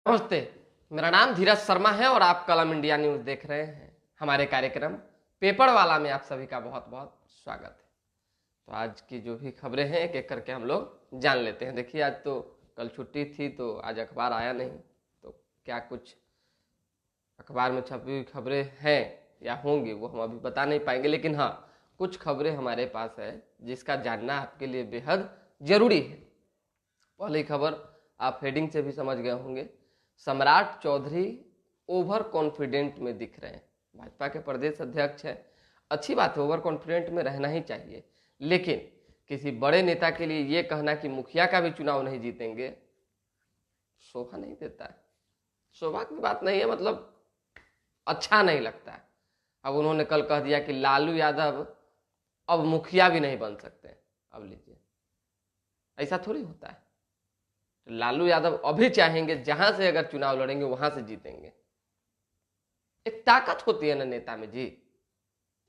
नमस्ते। मेरा नाम धीरज शर्मा है और आप कलम इंडिया न्यूज देख रहे हैं। हमारे कार्यक्रम पेपर वाला में आप सभी का बहुत बहुत स्वागत है। तो आज की जो भी खबरें हैं एक एक करके हम लोग जान लेते हैं। देखिए, आज तो कल छुट्टी थी तो आज अखबार आया नहीं, तो क्या कुछ अखबार में छपी हुई खबरें हैं या होंगी वो हम अभी बता नहीं पाएंगे, लेकिन हाँ, कुछ खबरें हमारे पास है जिसका जानना आपके लिए बेहद जरूरी है। पहली खबर आप हेडिंग से भी समझ गए होंगे। सम्राट चौधरी ओवर कॉन्फिडेंट में दिख रहे हैं। भाजपा के प्रदेश अध्यक्ष हैं, अच्छी बात है, ओवर कॉन्फिडेंट में रहना ही चाहिए, लेकिन किसी बड़े नेता के लिए यह कहना कि मुखिया का भी चुनाव नहीं जीतेंगे शोभा नहीं देता है। शोभा की बात नहीं है, मतलब अच्छा नहीं लगता है। अब उन्होंने कल कह दिया कि लालू यादव अब मुखिया भी नहीं बन सकते। अब लीजिए, ऐसा थोड़ी होता है। तो लालू यादव अभी चाहेंगे जहां से अगर चुनाव लड़ेंगे वहां से जीतेंगे। एक ताकत होती है ना नेता में जी,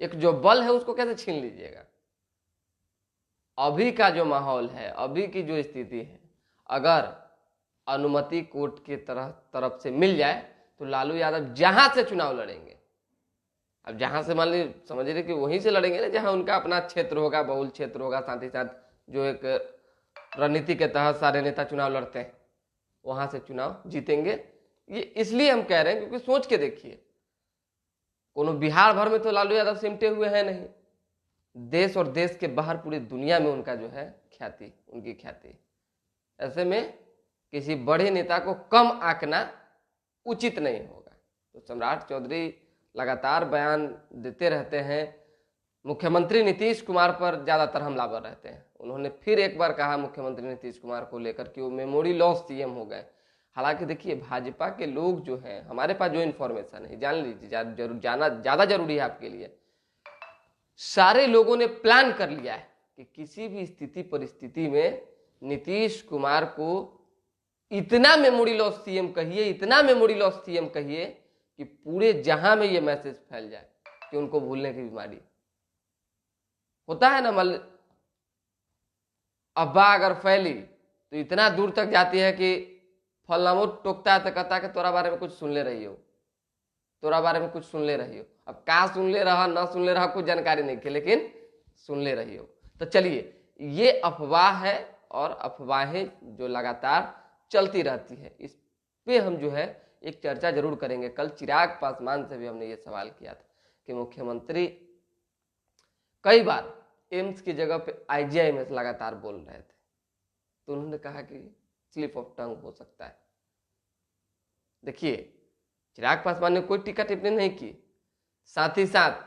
एक जो बल है उसको कैसे छीन लीजिएगा। अभी का जो माहौल है, अभी की जो स्थिति है, अगर अनुमति कोर्ट की तरफ से मिल जाए तो लालू यादव जहां से चुनाव लड़ेंगे। अब जहां से मान लीजिए, समझ रहे कि वहीं से लड़ेंगे ना जहां उनका अपना क्षेत्र होगा, बहुल क्षेत्र होगा, साथ ही साथ जो एक रणनीति के तहत सारे नेता चुनाव लड़ते हैं, वहां से चुनाव जीतेंगे। ये इसलिए हम कह रहे हैं क्योंकि सोच के देखिए, कोनो बिहार भर में तो लालू यादव सिमटे हुए हैं नहीं, देश और देश के बाहर पूरी दुनिया में उनका जो है ख्याति, उनकी ख्याति। ऐसे में किसी बड़े नेता को कम आंकना उचित नहीं होगा। तो सम्राट चौधरी लगातार बयान देते रहते हैं। मुख्यमंत्री नीतीश कुमार पर ज्यादातर हमलावर रहते हैं। उन्होंने फिर एक बार कहा मुख्यमंत्री नीतीश कुमार को लेकर कि वो मेमोरी लॉस सीएम हो गए। हालांकि देखिए, भाजपा के लोग जो हैं, हमारे पास जो इन्फॉर्मेशन है, जान लीजिए, जाना ज्यादा जरूरी है आपके लिए। सारे लोगों ने प्लान कर लिया है कि किसी भी स्थिति परिस्थिति में नीतीश कुमार को इतना मेमोरी लॉस सीएम कहिए, इतना मेमोरी लॉस सीएम कहिए कि पूरे जहां में ये मैसेज फैल जाए कि उनको भूलने की बीमारी होता है ना। अफवाह अगर फैली तो इतना दूर तक जाती है कि फलनामो टोकता है तो कहता है कि तोरा बारे में कुछ सुन ले रही हो, तोरा बारे में कुछ सुन ले रही हो। अब कहाँ सुन ले रहा ना सुन ले रहा कुछ जानकारी नहीं थी, लेकिन सुन ले रही हो। तो चलिए, ये अफवाह है और अफवाहें जो लगातार चलती रहती है, इस पे हम जो है एक चर्चा जरूर करेंगे। कल चिराग पासवान से भी हमने ये सवाल किया था कि मुख्यमंत्री कई बार एम्स की जगह पे आईजीआईएमएस लगातार बोल रहे थे, तो उन्होंने कहा कि स्लिप ऑफ टंग हो सकता है। देखिए, चिराग पासवान ने कोई टीका टिप्पणी नहीं की, साथ ही साथ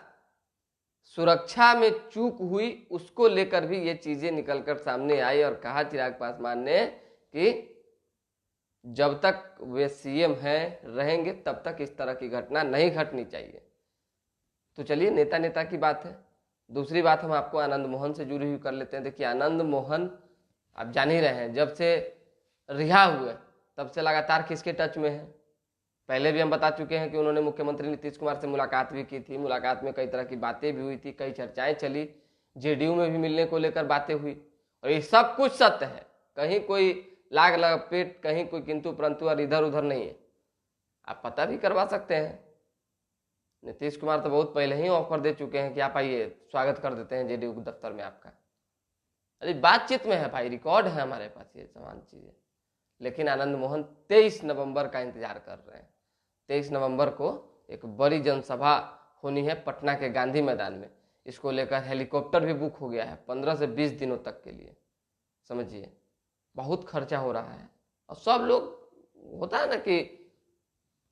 सुरक्षा में चूक हुई उसको लेकर भी ये चीजें निकलकर सामने आई और कहा चिराग पासवान ने कि जब तक वे सीएम हैं रहेंगे तब तक इस तरह की घटना नहीं घटनी चाहिए। तो चलिए, नेता नेता की बात है। दूसरी बात हम आपको आनंद मोहन से जुड़ी हुई कर लेते हैं। देखिए, आनंद मोहन आप जान ही रहे हैं, जब से रिहा हुए तब से लगातार किसके टच में है। पहले भी हम बता चुके हैं कि उन्होंने मुख्यमंत्री नीतीश कुमार से मुलाकात भी की थी। मुलाकात में कई तरह की बातें भी हुई थी, कई चर्चाएं चली, जेडीयू में भी मिलने को लेकर बातें हुई, और ये सब कुछ सत्य है। कहीं कोई लाग लपेट, कहीं कोई किंतु परंतु और इधर उधर नहीं है। आप पता भी करवा सकते हैं। नीतीश कुमार तो बहुत पहले ही ऑफर दे चुके हैं कि आप आइए, स्वागत कर देते हैं जेडीयू दफ्तर में आपका। अरे बातचीत में है भाई, रिकॉर्ड है हमारे पास ये तमाम चीजें। लेकिन आनंद मोहन 23 नवंबर का इंतजार कर रहे हैं। 23 नवंबर को एक बड़ी जनसभा होनी है पटना के गांधी मैदान में। इसको लेकर हेलीकॉप्टर भी बुक हो गया है 15 से 20 दिनों तक के लिए। समझिए, बहुत खर्चा हो रहा है। और सब लोग, होता है ना कि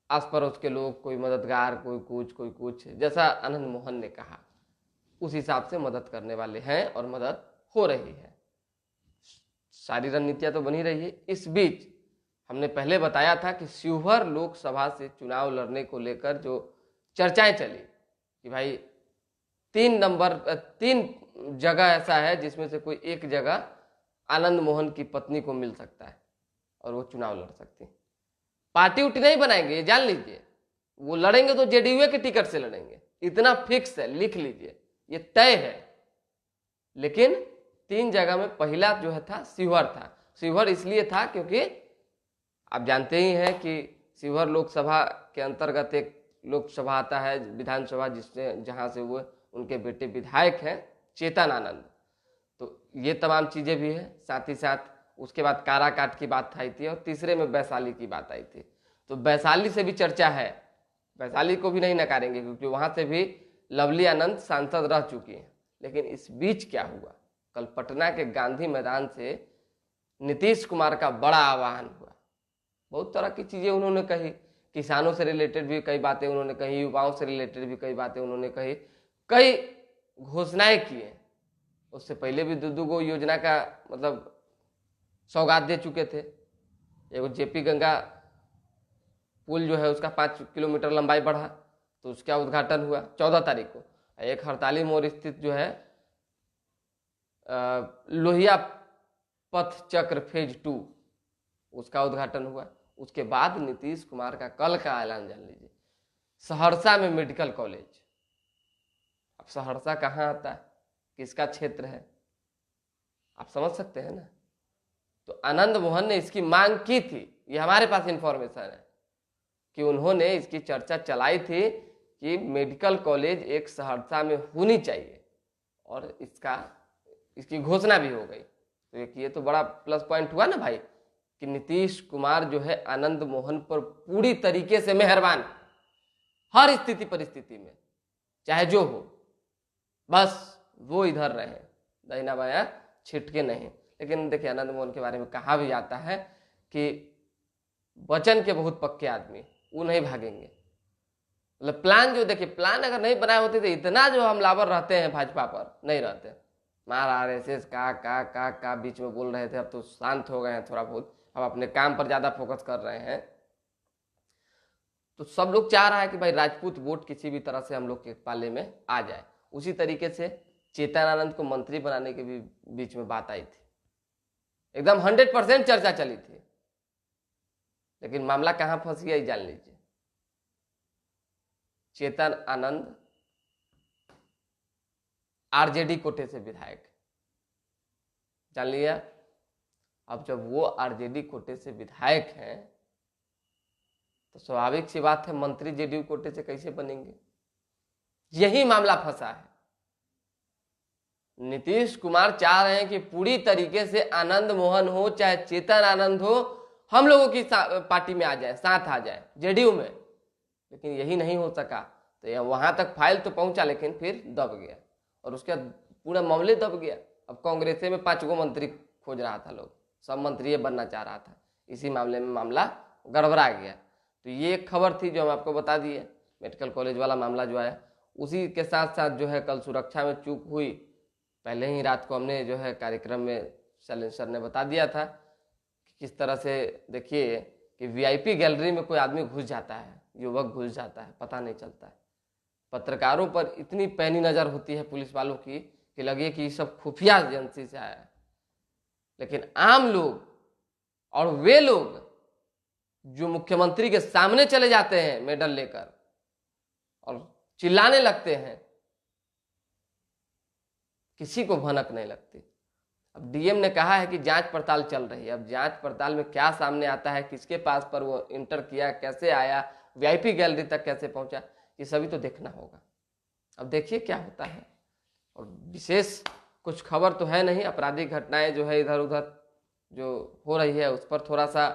आस पड़ोस के लोग, कोई मददगार, कोई कुछ, जैसा आनंद मोहन ने कहा उस हिसाब से मदद करने वाले हैं और मदद हो रही है। सारी रणनीतियां तो बनी रही है। इस बीच हमने पहले बताया था कि शिवहर लोकसभा से चुनाव लड़ने को लेकर जो चर्चाएं चली कि भाई 3 जगह ऐसा है जिसमें से कोई एक जगह आनंद मोहन की पत्नी को मिल सकता है और वो चुनाव लड़ सकती है। पार्टी उटी नहीं बनाएंगे, ये जान लीजिए। वो लड़ेंगे तो जेडीयू के टिकट से लड़ेंगे, इतना फिक्स है, लिख लीजिए, ये तय है। लेकिन 3 जगह में पहला जो है था शिवहर था। शिवहर इसलिए था क्योंकि आप जानते ही हैं कि शिवहर लोकसभा के अंतर्गत एक लोकसभा आता है, विधानसभा, जिससे जहाँ से वो उनके बेटे विधायक हैं चेतन आनंद। तो ये तमाम चीज़ें भी हैं। साथ ही साथ उसके बाद काराकाट की बात आई थी और तीसरे में वैशाली की बात आई थी। तो वैशाली से भी चर्चा है, वैशाली को भी नहीं नकारेंगे क्योंकि वहाँ से भी लवली आनंद सांसद रह चुकी हैं। लेकिन इस बीच क्या हुआ, कल पटना के गांधी मैदान से नीतीश कुमार का बड़ा आह्वान हुआ। बहुत तरह की चीज़ें उन्होंने कही, किसानों से रिलेटेड भी कई बातें उन्होंने कही, युवाओं से रिलेटेड भी कई बातें उन्होंने कही, कई घोषणाएं किए। उससे पहले भी दो गो योजना का मतलब सौगात दे चुके थे। एगो जेपी गंगा पुल जो है उसका 5 किलोमीटर लंबाई बढ़ा, तो उसका उद्घाटन हुआ 14 तारीख को। एक हड़ताली मोड़ स्थित जो है लोहिया पथ चक्र फेज 2, उसका उद्घाटन हुआ। उसके बाद नीतीश कुमार का कल का ऐलान जान लीजिए, सहरसा में मेडिकल कॉलेज। अब सहरसा कहाँ आता है, किसका क्षेत्र है, आप समझ सकते हैं ना। तो आनंद मोहन ने इसकी मांग की थी, ये हमारे पास इंफॉर्मेशन है कि उन्होंने इसकी चर्चा चलाई थी कि मेडिकल कॉलेज एक सहरसा में होनी चाहिए, और इसकी घोषणा भी हो गई। तो ये तो बड़ा प्लस पॉइंट हुआ ना भाई, कि नीतीश कुमार जो है आनंद मोहन पर पूरी तरीके से मेहरबान, हर स्थिति परिस्थिति में चाहे जो हो, बस वो इधर रहे, दाहिना बायां छिटके नहीं। लेकिन देखिए आनंद मोहन के बारे में कहा भी जाता है कि वचन के बहुत पक्के आदमी, वो नहीं भागेंगे। मतलब प्लान जो, देखिए प्लान अगर नहीं बनाए होते तो इतना जो हमलावर रहते हैं भाजपा पर नहीं रहते। मार RSS का बीच में बोल रहे थे, अब तो शांत हो गए हैं थोड़ा बहुत, अब अपने काम पर ज्यादा फोकस कर रहे हैं। तो सब लोग चाह रहा है कि भाई राजपूत वोट किसी भी तरह से हम लोग के पाले में आ जाए। उसी तरीके से चेतन आनंद को मंत्री बनाने के भी बीच में बात आई थी, एकदम 100% चर्चा चली थी। लेकिन मामला कहां फंस गया जान लीजिए, चेतन आनंद RJD कोटे से विधायक, जान लिया। अब जब वो RJD कोटे से विधायक हैं तो स्वाभाविक सी बात है मंत्री JDU कोटे से कैसे बनेंगे। यही मामला फंसा है। नीतीश कुमार चाह रहे हैं कि पूरी तरीके से आनंद मोहन हो चाहे चेतन आनंद हो, हम लोगों की पार्टी में आ जाए, साथ आ जाए JDU में। लेकिन यही नहीं हो सका। तो यह वहां तक फाइल तो पहुंचा, लेकिन फिर दब गया, और उसका पूरा मामले दब गया। अब कांग्रेस में 5 गो मंत्री खोज रहा था, लोग सब मंत्री बनना चाह रहा था। इसी मामले में मामला गड़बड़ा गया। तो ये एक खबर थी जो हम आपको बता दिए, मेडिकल कॉलेज वाला मामला जो आया। उसी के साथ साथ जो है कल सुरक्षा में चूक हुई, पहले ही रात को हमने जो है कार्यक्रम में सैलेंसर ने बता दिया था कि किस तरह से, देखिए कि VIP गैलरी में कोई आदमी घुस जाता है, युवक घुस जाता है, पता नहीं चलता है। पत्रकारों पर इतनी पैनी नज़र होती है पुलिस वालों की कि लगे कि सब खुफिया एजेंसी से आया है। लेकिन आम लोग और वे लोग जो मुख्यमंत्री के सामने चले जाते हैं मेडल लेकर और चिल्लाने लगते हैं, किसी को भनक नहीं लगती। अब DM ने कहा है कि जांच पड़ताल चल रही है। अब जांच पड़ताल में क्या सामने आता है, किसके पास पर वो इंटर किया, कैसे आया, VIP गैलरी तक कैसे पहुंचा, ये सभी तो देखना होगा। अब देखिए क्या होता है। और विशेष कुछ खबर तो है नहीं, आपराधिक घटनाएं जो है इधर उधर जो हो रही है उस पर थोड़ा सा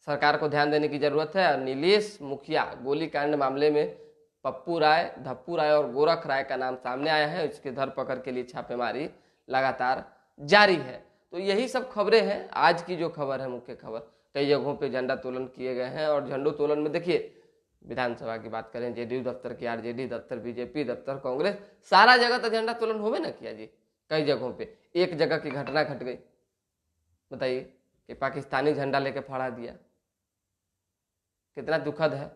सरकार को ध्यान देने की जरूरत है। नीलेश मुखिया गोलीकांड मामले में पप्पू राय, धप्पू राय और गोरख राय का नाम सामने आया है। इसके धरपकड़ के लिए छापेमारी लगातार जारी है। तो यही सब खबरें हैं। आज की जो खबर है, मुख्य खबर, कई जगहों पे झंडा तोलन किए गए हैं। और झंडोत्तोलन में देखिए, विधानसभा की बात करें, JDU दफ्तर की, RJD दफ्तर, BJP दफ्तर, कांग्रेस, सारा जगह तो झंडा तोलन होवे ना किया जी। कई जगहों पे एक जगह की घटना घट गई, बताइए कि पाकिस्तानी झंडा लेके फहरा दिया, कितना दुखद है।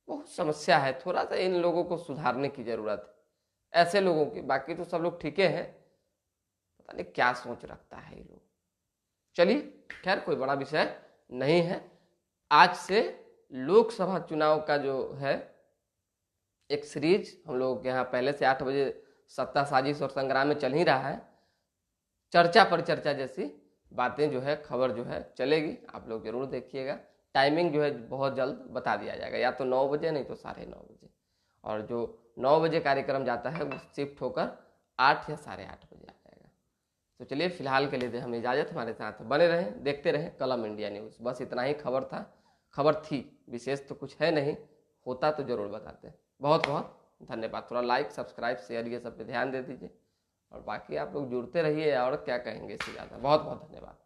बहुत समस्या है, थोड़ा सा इन लोगों को सुधारने की जरूरत है, ऐसे लोगों की। बाकी तो सब लोग ठीके हैं, पता नहीं क्या सोच रखता है ये लोग। चलिए खैर, कोई बड़ा विषय नहीं है। आज से लोकसभा चुनाव का जो है एक सीरीज हम लोग के यहाँ पहले से 8 बजे सत्ता साजिश और संग्राम में चल ही रहा है, चर्चा पर चर्चा जैसी। बातें जो है, खबर जो है चलेगी, आप लोग जरूर देखिएगा। टाइमिंग जो है बहुत जल्द बता दिया जाएगा, या तो 9 बजे नहीं तो 9:30 बजे। और जो 9 बजे कार्यक्रम जाता है वो शिफ्ट होकर 8 या 8:30 बजे आ जाएगा। तो चलिए फिलहाल के लिए दे हमें इजाज़त, हमारे साथ बने रहें, देखते रहें कलम इंडिया न्यूज़। बस इतना ही खबर थी, विशेष तो कुछ है नहीं, होता तो जरूर बताते। बहुत बहुत धन्यवाद। थोड़ा लाइक सब्सक्राइब शेयर ये सब पे ध्यान दे दीजिए, और बाकी आप लोग जुड़ते रहिए, और क्या कहेंगे इससे ज़्यादा। बहुत बहुत धन्यवाद।